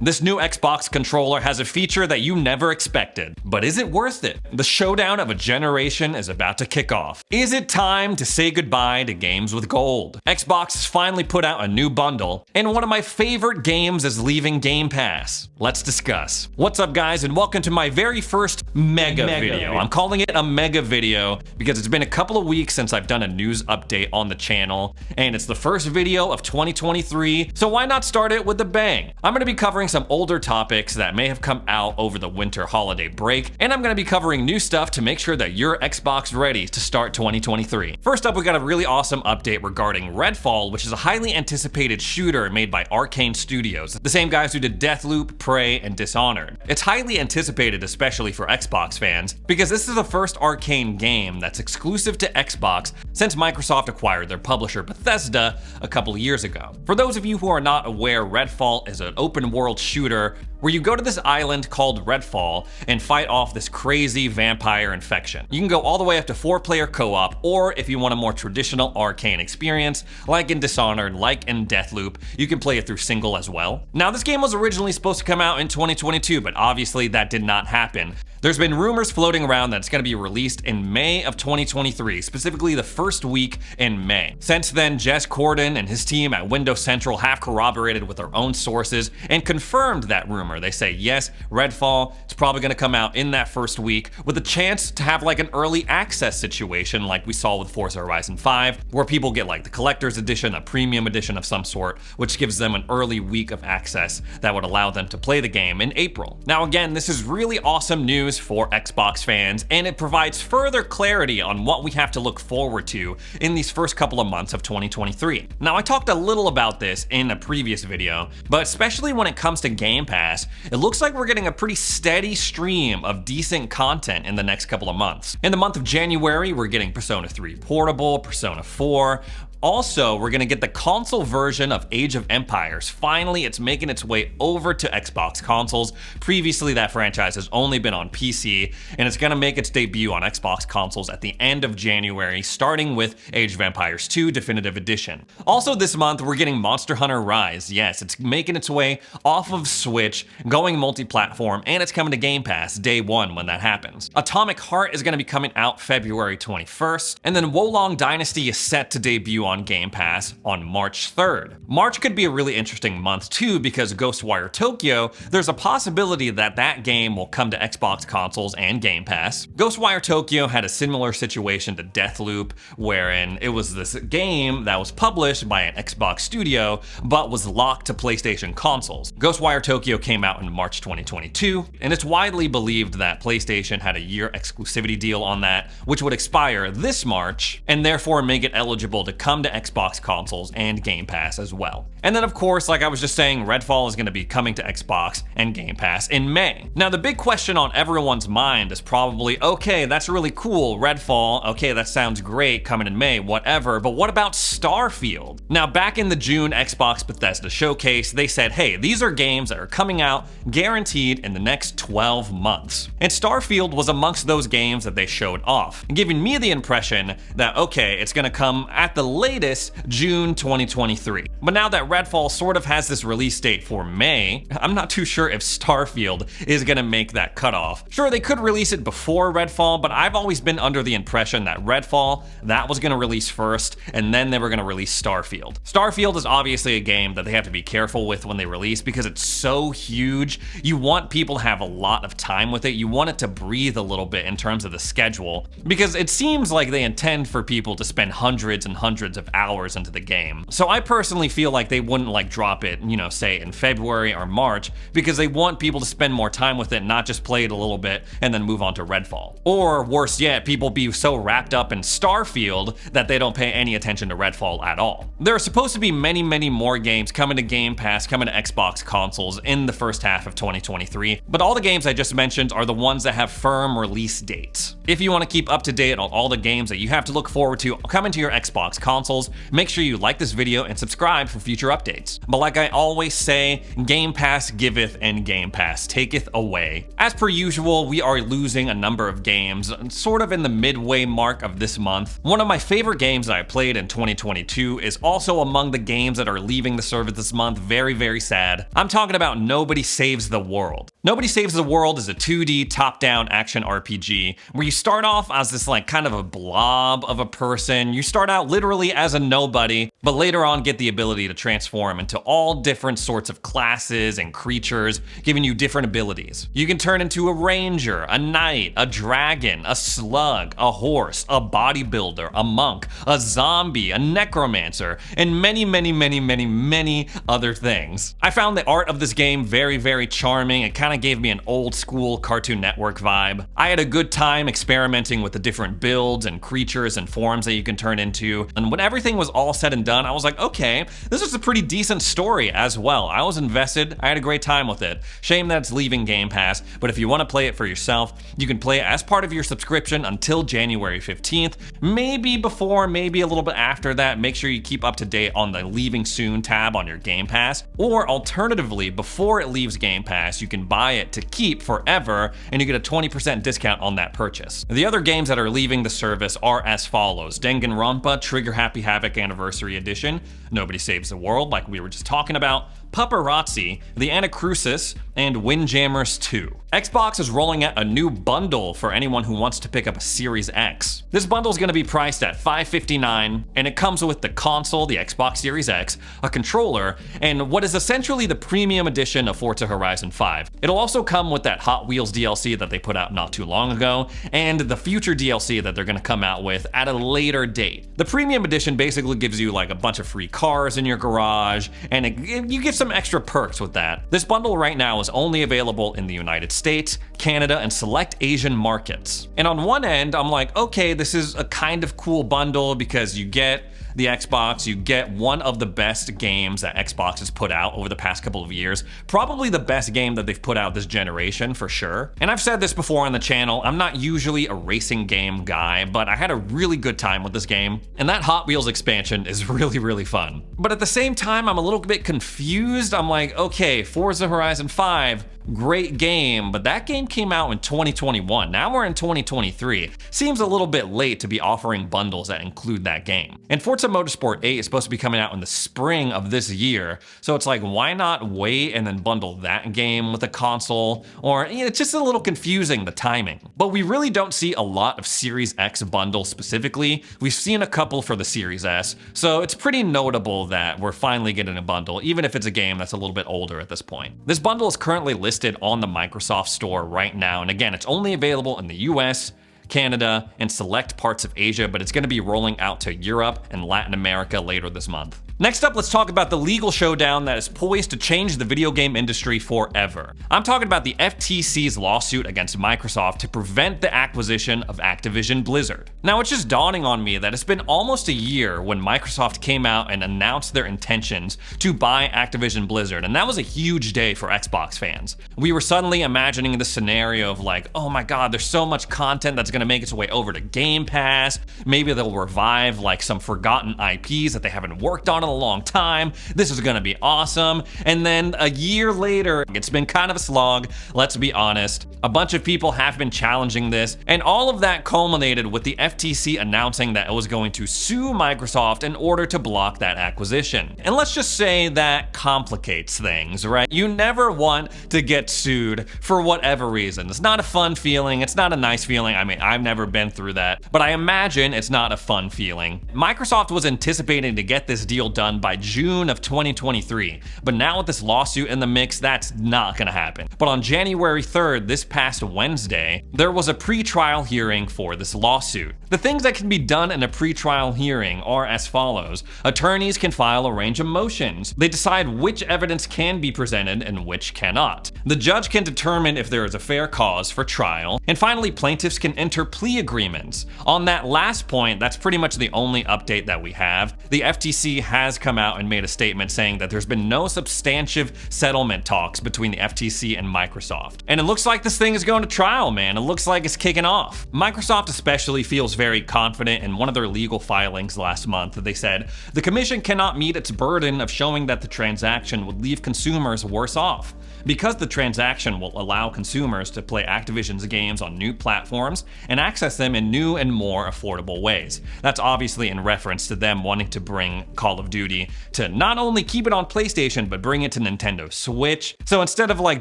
This new Xbox controller has a feature that you never expected. But is it worth it? The showdown of a generation is about to kick off. Is it time to say goodbye to games with gold? Xbox has finally put out a new bundle, and one of my favorite games is leaving Game Pass. Let's discuss. What's up, guys, and welcome to my very first mega video. I'm calling it a mega video because it's been a couple of weeks since I've done a news update on the channel, and it's the first video of 2023, so why not start it with a bang? I'm going to be covering some older topics that may have come out over the winter holiday break, and I'm going to be covering new stuff to make sure that you're Xbox ready to start 2023. First up, we got a really awesome update regarding Redfall, which is a highly anticipated shooter made by Arkane Studios, the same guys who did Deathloop, Prey, and Dishonored. It's highly anticipated, especially for Xbox fans, because this is the first Arkane game that's exclusive to Xbox since Microsoft acquired their publisher Bethesda a couple of years ago. For those of you who are not aware, Redfall is an open world shooter where you go to this island called Redfall and fight off this crazy vampire infection. You can go all the way up to 4-player co-op, or if you want a more traditional Arkane experience, like in Dishonored, like in Deathloop, you can play it through single as well. Now, this game was originally supposed to come out in 2022, but obviously that did not happen. There's been rumors floating around that it's going to be released in May of 2023, specifically the first week in May. Since then, Jez Corden and his team at Windows Central have corroborated with their own sources and confirmed that rumor. They say, yes, Redfall is probably going to come out in that first week with a chance to have like an early access situation like we saw with Forza Horizon 5, where people get like the collector's edition, a premium edition of some sort, which gives them an early week of access that would allow them to play the game in April. Now again, this is really awesome news for Xbox fans, and it provides further clarity on what we have to look forward to in these first couple of months of 2023. Now, I talked a little about this in a previous video, but especially when it comes to Game Pass, it looks like we're getting a pretty steady stream of decent content in the next couple of months. In the month of January, we're getting Persona 3 Portable, Persona 4, also, we're gonna get the console version of Age of Empires. Finally, it's making its way over to Xbox consoles. Previously, that franchise has only been on PC, and it's gonna make its debut on Xbox consoles at the end of January, starting with Age of Empires 2 Definitive Edition. Also this month, we're getting Monster Hunter Rise. Yes, it's making its way off of Switch, going multi-platform, and it's coming to Game Pass day one when that happens. Atomic Heart is gonna be coming out February 21st, and then Wolong Dynasty is set to debut on Game Pass on March 3rd. March could be a really interesting month too, because Ghostwire Tokyo, there's a possibility that that game will come to Xbox consoles and Game Pass. Ghostwire Tokyo had a similar situation to Deathloop, wherein it was this game that was published by an Xbox studio, but was locked to PlayStation consoles. Ghostwire Tokyo came out in March 2022, and it's widely believed that PlayStation had a year exclusivity deal on that, which would expire this March, and therefore make it eligible to come to Xbox consoles and Game Pass as well. And then of course, like I was just saying, Redfall is going to be coming to Xbox and Game Pass in May. Now the big question on everyone's mind is probably, okay, that's really cool, Redfall, okay, that sounds great, coming in May, whatever, but what about Starfield? Now back in the June Xbox Bethesda showcase, they said, hey, these are games that are coming out guaranteed in the next 12 months. And Starfield was amongst those games that they showed off, giving me the impression that, okay, it's going to come at the latest June 2023. But now that Redfall sort of has this release date for May, I'm not too sure if Starfield is gonna make that cutoff. Sure, they could release it before Redfall, but I've always been under the impression that Redfall, that was gonna release first, and then they were gonna release Starfield. Starfield is obviously a game that they have to be careful with when they release because it's so huge. You want people to have a lot of time with it. You want it to breathe a little bit in terms of the schedule, because it seems like they intend for people to spend hundreds and hundreds of hours into the game. So I personally feel like they wouldn't like drop it, you know, say in February or March, because they want people to spend more time with it, not just play it a little bit and then move on to Redfall. Or worse yet, people be so wrapped up in Starfield that they don't pay any attention to Redfall at all. There are supposed to be many more games coming to Game Pass, coming to Xbox consoles in the first half of 2023, but all the games I just mentioned are the ones that have firm release dates. If you want to keep up to date on all the games that you have to look forward to coming to your Xbox console, consoles, make sure you like this video and subscribe for future updates. But like I always say, Game Pass giveth and Game Pass taketh away. As per usual, we are losing a number of games, sort of in the midway mark of this month. One of my favorite games that I played in 2022 is also among the games that are leaving the service this month. Very, very sad. I'm talking about Nobody Saves the World. Nobody Saves the World is a 2D top-down action RPG where you start off as this like kind of a blob of a person. You start out literally as a nobody, but later on get the ability to transform into all different sorts of classes and creatures, giving you different abilities. You can turn into a ranger, a knight, a dragon, a slug, a horse, a bodybuilder, a monk, a zombie, a necromancer, and many, many, many, many, many other things. I found the art of this game very, very charming. It kind of gave me an old school Cartoon Network vibe. I had a good time experimenting with the different builds and creatures and forms that you can turn into. And when everything was all said and done, I was like, okay, this is a pretty decent story as well. I was invested. I had a great time with it. Shame that it's leaving Game Pass, but if you want to play it for yourself, you can play it as part of your subscription until January 15th. Maybe before, maybe a little bit after that. Make sure you keep up to date on the Leaving Soon tab on your Game Pass. Or alternatively, before it leaves Game Pass, you can buy it to keep forever and you get a 20% discount on that purchase. The other games that are leaving the service are as follows: Danganronpa Trigger Happy Havoc Anniversary Edition, Nobody Saves the World, like we were just talking about, Paparazzi, The Anacrusis, and Windjammers 2. Xbox is rolling out a new bundle for anyone who wants to pick up a Series X. This bundle is going to be priced at $559, and it comes with the console, the Xbox Series X, a controller, and what is essentially the premium edition of Forza Horizon 5. It'll also come with that Hot Wheels DLC that they put out not too long ago, and the future DLC that they're going to come out with at a later date. The premium edition basically gives you like a bunch of free cars in your garage, and you get some extra perks with that. This bundle right now is only available in the United States, Canada, and select Asian markets. And on one end, I'm like, okay, this is a kind of cool bundle because you get the Xbox, you get one of the best games that Xbox has put out over the past couple of years. Probably the best game that they've put out this generation for sure. And I've said this before on the channel, I'm not usually a racing game guy, but I had a really good time with this game. And that Hot Wheels expansion is really, really fun. But at the same time, I'm a little bit confused. I'm like, okay, Forza Horizon 5, great game, but that game came out in 2021. Now we're in 2023. Seems a little bit late to be offering bundles that include that game. And Forza Motorsport 8 is supposed to be coming out in the spring of this year, so it's like, why not wait and then bundle that game with a console? Or, it's just a little confusing, the timing. But we really don't see a lot of Series X bundles specifically. We've seen a couple for the Series S, so it's pretty notable that we're finally getting a bundle, even if it's a game that's a little bit older at this point. This bundle is currently listed on the Microsoft Store right now, and again, it's only available in the US, Canada, and select parts of Asia, but it's going to be rolling out to Europe and Latin America later this month. Next up, let's talk about the legal showdown that is poised to change the video game industry forever. I'm talking about the FTC's lawsuit against Microsoft to prevent the acquisition of Activision Blizzard. Now, it's just dawning on me that it's been almost a year when Microsoft came out and announced their intentions to buy Activision Blizzard, and that was a huge day for Xbox fans. We were suddenly imagining the scenario of like, oh my god, there's so much content that's gonna make its way over to Game Pass. Maybe they'll revive like some forgotten IPs that they haven't worked on in a long time. This is gonna be awesome. And then a year later, it's been kind of a slog, let's be honest. A bunch of people have been challenging this, and all of that culminated with the FTC announcing that it was going to sue Microsoft in order to block that acquisition. And let's just say that complicates things, right? You never want to get sued for whatever reason. It's not a fun feeling, it's not a nice feeling. I mean, I've never been through that, but I imagine it's not a fun feeling. Microsoft was anticipating to get this deal done by June of 2023, but now with this lawsuit in the mix, that's not gonna happen. But on January 3rd, this past Wednesday, there was a pre-trial hearing for this lawsuit. The things that can be done in a pre-trial hearing are as follows. Attorneys can file a range of motions. They decide which evidence can be presented and which cannot. The judge can determine if there is a fair cause for trial. And finally, plaintiffs can enter plea agreements. On that last point, that's pretty much the only update that we have. The FTC has has come out and made a statement saying that there's been no substantive settlement talks between the FTC and Microsoft. And it looks like this thing is going to trial, man. It looks like it's kicking off. Microsoft especially feels very confident in one of their legal filings last month that they said the commission cannot meet its burden of showing that the transaction would leave consumers worse off. Because the transaction will allow consumers to play Activision's games on new platforms and access them in new and more affordable ways. That's obviously in reference to them wanting to bring Call of Duty to not only keep it on PlayStation, but bring it to Nintendo Switch. So instead of like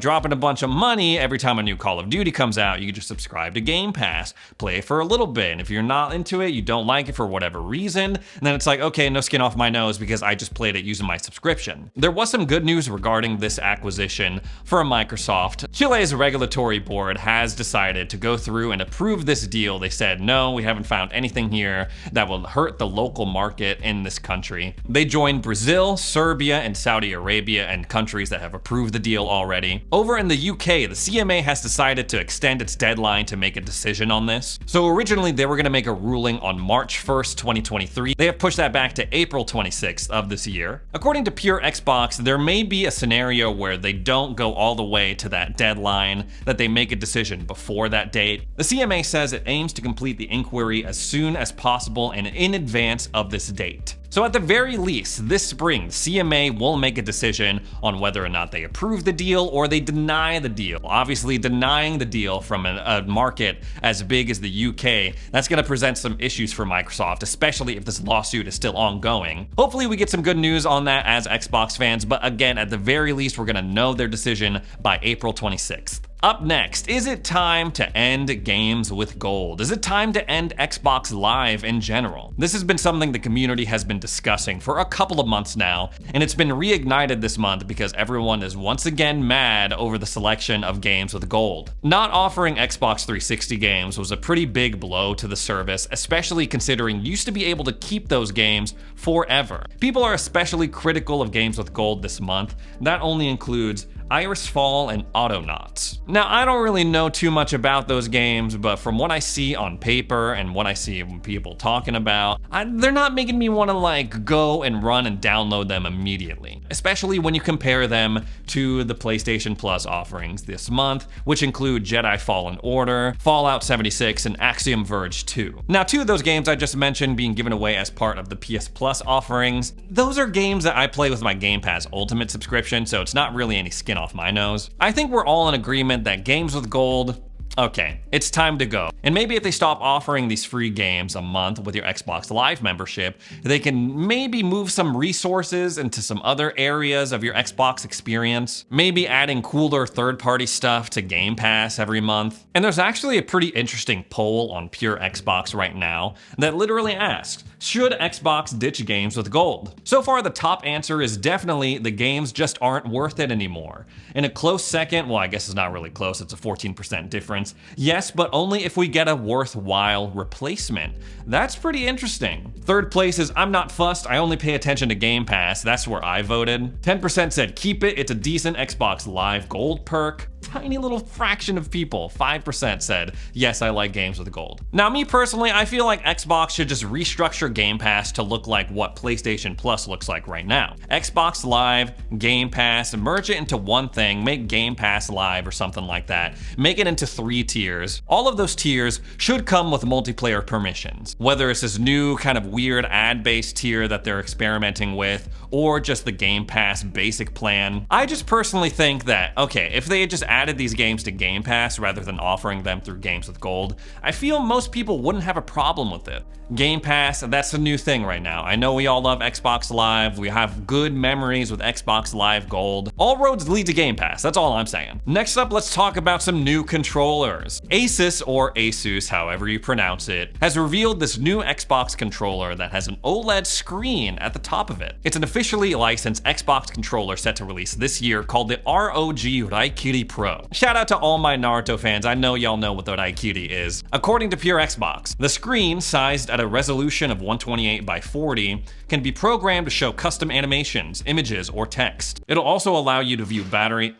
dropping a bunch of money every time a new Call of Duty comes out, you can just subscribe to Game Pass, play it for a little bit. And if you're not into it, you don't like it for whatever reason, and then it's like, okay, no skin off my nose because I just played it using my subscription. There was some good news regarding this acquisition for Microsoft. Chile's regulatory board has decided to go through and approve this deal. They said, no, we haven't found anything here that will hurt the local market in this country. They joined Brazil, Serbia, and Saudi Arabia, and countries that have approved the deal already. Over in the UK, the CMA has decided to extend its deadline to make a decision on this. So originally they were going to make a ruling on March 1st, 2023. They have pushed that back to April 26th of this year. According to Pure Xbox, there may be a scenario where they don't go all the way to that deadline, that they make a decision before that date. The CMA says it aims to complete the inquiry as soon as possible and in advance of this date. So at the very least, this spring, CMA will make a decision on whether or not they approve the deal or they deny the deal. Obviously, denying the deal from a market as big as the UK, that's going to present some issues for Microsoft, especially if this lawsuit is still ongoing. Hopefully we get some good news on that as Xbox fans, but again, at the very least, we're going to know their decision by April 26th. Up next, is it time to end games with gold? Is it time to end Xbox Live in general? This has been something the community has been discussing for a couple of months now, and it's been reignited this month because everyone is once again mad over the selection of games with gold. Not offering Xbox 360 games was a pretty big blow to the service, especially considering you used to be able to keep those games forever. People are especially critical of games with gold this month. That only includes Iris Fall and Autonauts. Now, I don't really know too much about those games, but from what I see on paper and what I see people talking about, they're not making me want to like go and run and download them immediately, especially when you compare them to the PlayStation Plus offerings this month, which include Jedi Fallen Order, Fallout 76, and Axiom Verge 2. Now, two of those games I just mentioned being given away as part of the PS Plus offerings, those are games that I play with my Game Pass Ultimate subscription, so it's not really any skin off my nose. I think we're all in agreement that games with gold, okay, it's time to go. And maybe if they stop offering these free games a month with your Xbox Live membership, they can maybe move some resources into some other areas of your Xbox experience. Maybe adding cooler third-party stuff to Game Pass every month. And there's actually a pretty interesting poll on Pure Xbox right now that literally asks, should Xbox ditch games with gold? So far, the top answer is definitely the games just aren't worth it anymore. In a close second, well, I guess it's not really close, it's a 14% difference. Yes, but only if we get a worthwhile replacement. That's pretty interesting. Third place is I'm not fussed, I only pay attention to Game Pass. That's where I voted. 10% said keep it, it's a decent Xbox Live gold perk. Tiny little fraction of people, 5% said, yes, I like games with gold. Now, me personally, I feel like Xbox should just restructure Game Pass to look like what PlayStation Plus looks like right now. Xbox Live, Game Pass, merge it into one thing, make Game Pass Live or something like that. Make it into 3 tiers. All of those tiers should come with multiplayer permissions. Whether it's this new kind of weird ad-based tier that they're experimenting with, or just the Game Pass basic plan. I just personally think that, okay, if they had just added these games to Game Pass rather than offering them through games with gold, I feel most people wouldn't have a problem with it. Game Pass, that's a new thing right now. I know we all love Xbox Live, we have good memories with Xbox Live Gold. All roads lead to Game Pass, that's all I'm saying. Next up, let's talk about some new controllers. Asus, or Asus, however you pronounce it, has revealed this new Xbox controller that has an OLED screen at the top of it. It's an officially licensed Xbox controller set to release this year called the ROG Raikiri Pro. Shout out to all my Naruto fans, I know y'all know what the Raikiri is. According to Pure Xbox, the screen, sized at a resolution of 128 by 40, can be programmed to show custom animations, images, or text. It'll also allow you to view battery...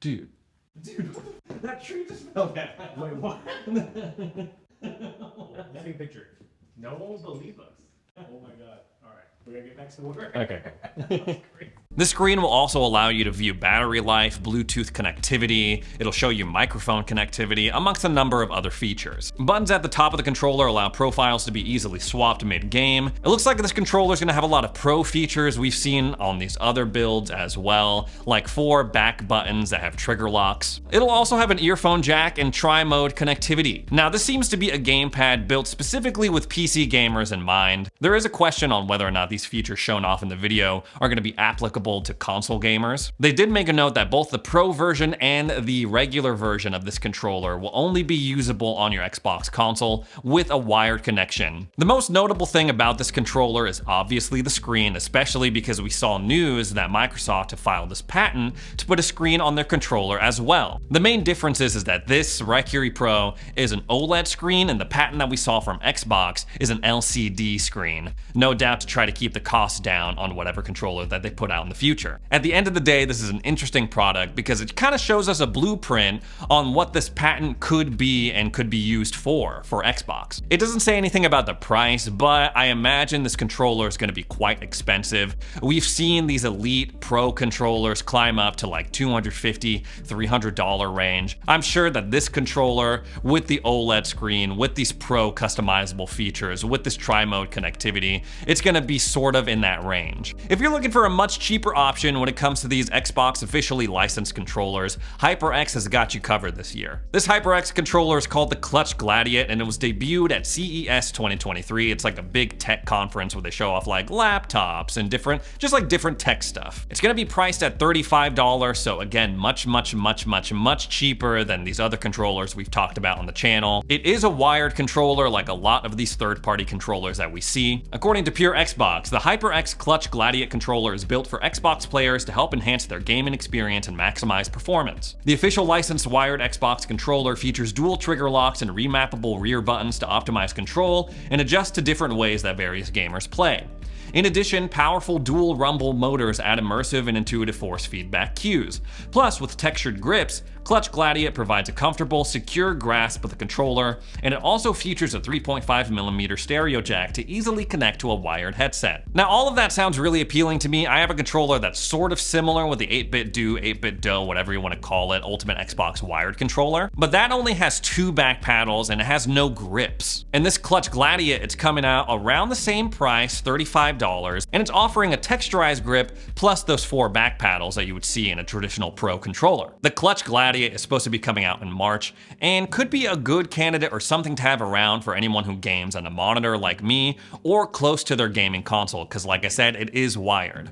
Dude, that tree just fell down. Wait, what? Taking a picture. No one will believe us. Oh my god. All right, we're gonna get back to work. Okay. This screen will also allow you to view battery life, Bluetooth connectivity, it'll show you microphone connectivity, amongst a number of other features. Buttons at the top of the controller allow profiles to be easily swapped mid-game. It looks like this controller is going to have a lot of pro features we've seen on these other builds as well, like 4 back buttons that have trigger locks. It'll also have an earphone jack and tri-mode connectivity. Now, this seems to be a gamepad built specifically with PC gamers in mind. There is a question on whether or not these features shown off in the video are going to be applicable to console gamers. They did make a note that both the Pro version and the regular version of this controller will only be usable on your Xbox console with a wired connection. The most notable thing about this controller is obviously the screen, especially because we saw news that Microsoft have filed this patent to put a screen on their controller as well. The main difference is that this Valkyrie Pro is an OLED screen and the patent that we saw from Xbox is an LCD screen. No doubt to try to keep the cost down on whatever controller that they put out in the future. At the end of the day, this is an interesting product because it kind of shows us a blueprint on what this patent could be and could be used for Xbox. It doesn't say anything about the price, but I imagine this controller is going to be quite expensive. We've seen these Elite Pro controllers climb up to like $250, $300 range. I'm sure that this controller with the OLED screen, with these Pro customizable features, with this tri-mode connectivity, it's going to be sort of in that range. If you're looking for a much cheaper option when it comes to these Xbox officially licensed controllers, HyperX has got you covered this year. This HyperX controller is called the Clutch Gladiator and it was debuted at CES 2023. It's like a big tech conference where they show off like laptops and different tech stuff. It's gonna be priced at $35, so again, much cheaper than these other controllers we've talked about on the channel. It is a wired controller like a lot of these third-party controllers that we see. According to Pure Xbox, the HyperX Clutch Gladiator controller is built for Xbox players to help enhance their gaming experience and maximize performance. The official licensed wired Xbox controller features dual trigger locks and remappable rear buttons to optimize control and adjust to different ways that various gamers play. In addition, powerful dual rumble motors add immersive and intuitive force feedback cues. Plus, with textured grips, Clutch Gladiator provides a comfortable, secure grasp of the controller, and it also features a 3.5mm stereo jack to easily connect to a wired headset. Now, all of that sounds really appealing to me. I have a controller that's sort of similar with the 8-bit do, 8-bit do, whatever you want to call it, Ultimate Xbox wired controller, but that only has 2 back paddles and it has no grips. And this Clutch Gladiator, it's coming out around the same price, $35, and it's offering a texturized grip plus those 4 back paddles that you would see in a traditional Pro controller. The Clutch Gladiator is supposed to be coming out in March and could be a good candidate or something to have around for anyone who games on a monitor like me or close to their gaming console, because like I said, it is wired.